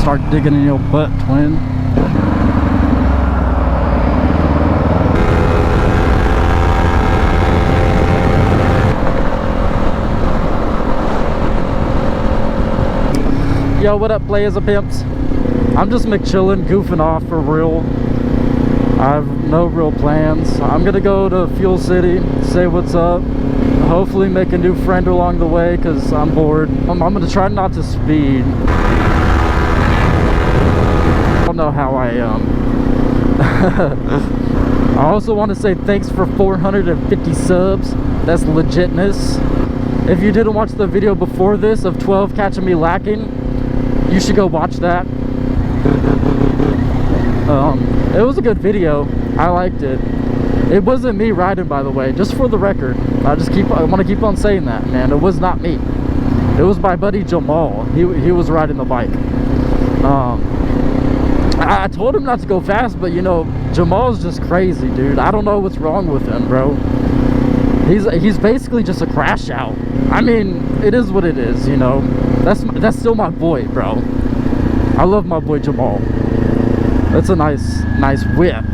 Start digging in your butt, twin. Yo, what up, players of pimps? I'm just McChillin', goofing off for real. I have no real plans. I'm gonna go to Fuel City, say what's up, hopefully make a new friend along the way because I'm bored. I'm gonna try not to speed. I don't know how I am. I also want to say thanks for 450 subs. That's legitness. If you didn't watch the video before this of 12 catching me lacking, you should go watch that. It was a good video. I liked it. It wasn't me riding, by the way, just for the record. I want to keep on saying that, man. It was not me. It was my buddy Jamal. He was riding the bike. I told him not to go fast, but you know, Jamal's just crazy, dude. I don't know what's wrong with him, bro. He's basically just a crash out. I mean, it is what it is, you know. That's still my boy, bro. I love my boy Jamal. That's a nice whip.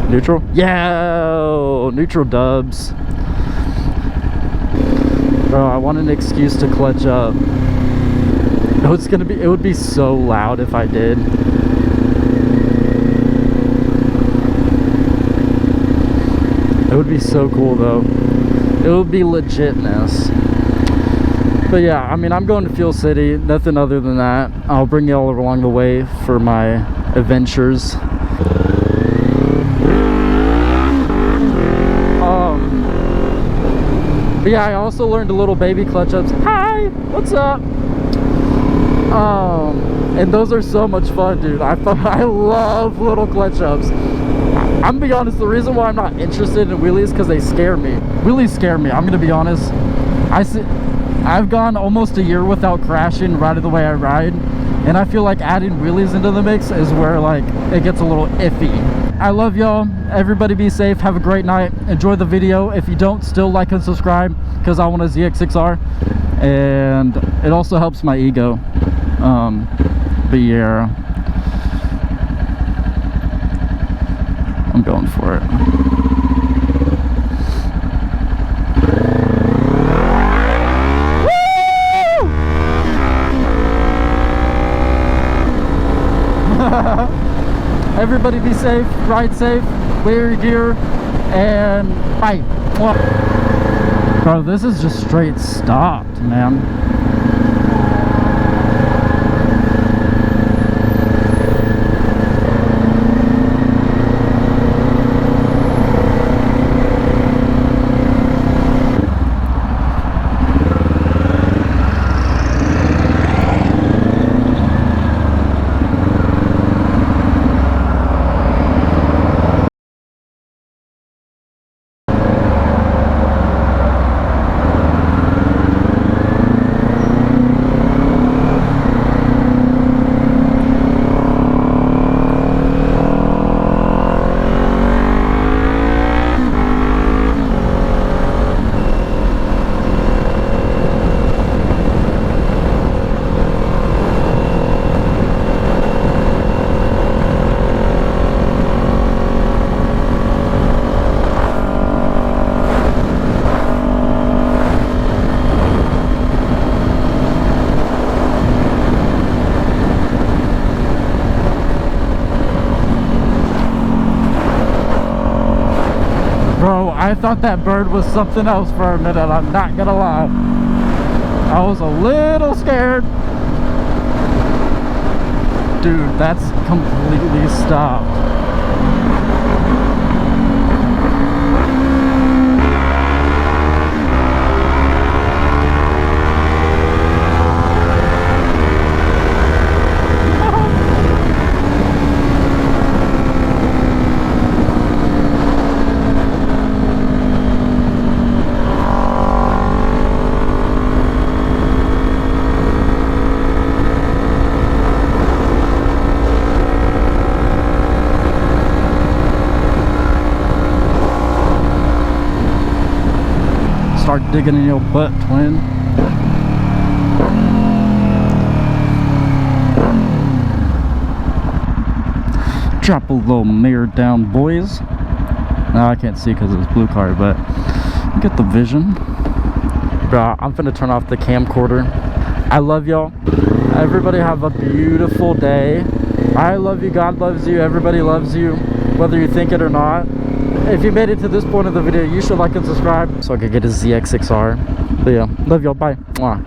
Neutral? Yeah, neutral dubs. Bro, I want an excuse to clutch up. It would be so loud if I did. It would be so cool though. It would be legitness. But yeah, I mean, I'm going to Fuel City, nothing other than that. I'll bring y'all along the way for my adventures. But yeah, I also learned a little baby clutch ups. Hi, what's up? And those are so much fun, dude. I love little clutch ups. I'm gonna be honest, the reason why I'm not interested in wheelies is because they scare me. Wheelies scare me, I'm gonna be honest. I've gone almost a year without crashing riding the way I ride, and I feel like adding wheelies into the mix is where like it gets a little iffy. I love y'all. Everybody be safe. Have a great night. Enjoy the video. If you don't, still like and subscribe because I want a ZX6R, and it also helps my ego. But yeah, I'm going for it. Everybody be safe, ride safe, wear your gear, and bye. Bro, this is just straight stopped, man. Bro, I thought that bird was something else for a minute, I'm not gonna lie. I was a little scared. Dude, that's completely stopped. Start digging in your butt, twin. Drop a little mirror down, boys. No, I can't see because it's blue car, but get the vision. Bro, I'm finna turn off the camcorder. I love y'all. Everybody have a beautiful day. I love you, God loves you, everybody loves you, whether you think it or not. If you made it to this point of the video, you should like and subscribe so I could get a ZX6R. But yeah, love y'all, bye. Mwah.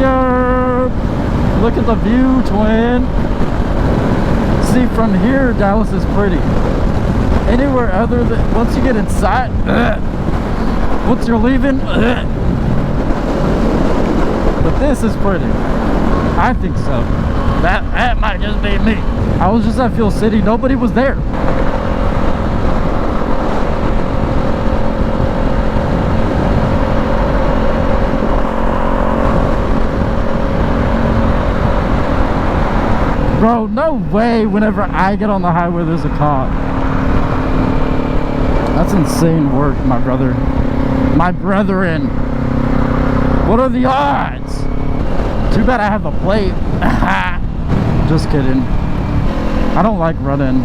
Yeah, look at the view, twin. See, from here, Dallas is pretty. Anywhere other than, once you get inside, once you're leaving, but this is pretty. I think so. That might just be me. I was just at Fuel City, nobody was there. Bro, no way whenever I get on the highway there's a cop. That's insane work, my brother. My brethren. What are the odds? Too bad I have a plate. Just kidding. I don't like running.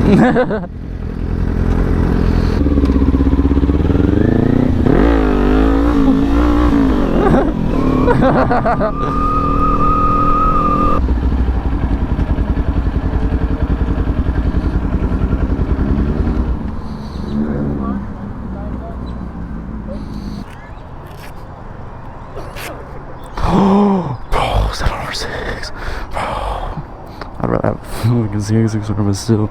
Bro, 706. Bro, I'd rather have a fucking ZX6 but still.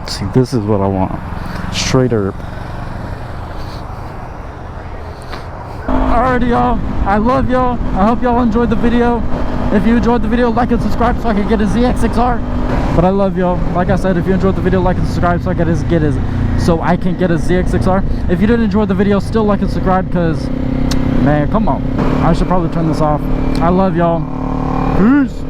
See, this is what I want. Straight herb. Alrighty, y'all. I love y'all. I hope y'all enjoyed the video. If you enjoyed the video, like and subscribe so I can get a ZX6R. But I love y'all. Like I said, if you enjoyed the video, like and subscribe so I can get a ZX6R. If you didn't enjoy the video, still like and subscribe because, man, come on. I should probably turn this off. I love y'all. Peace.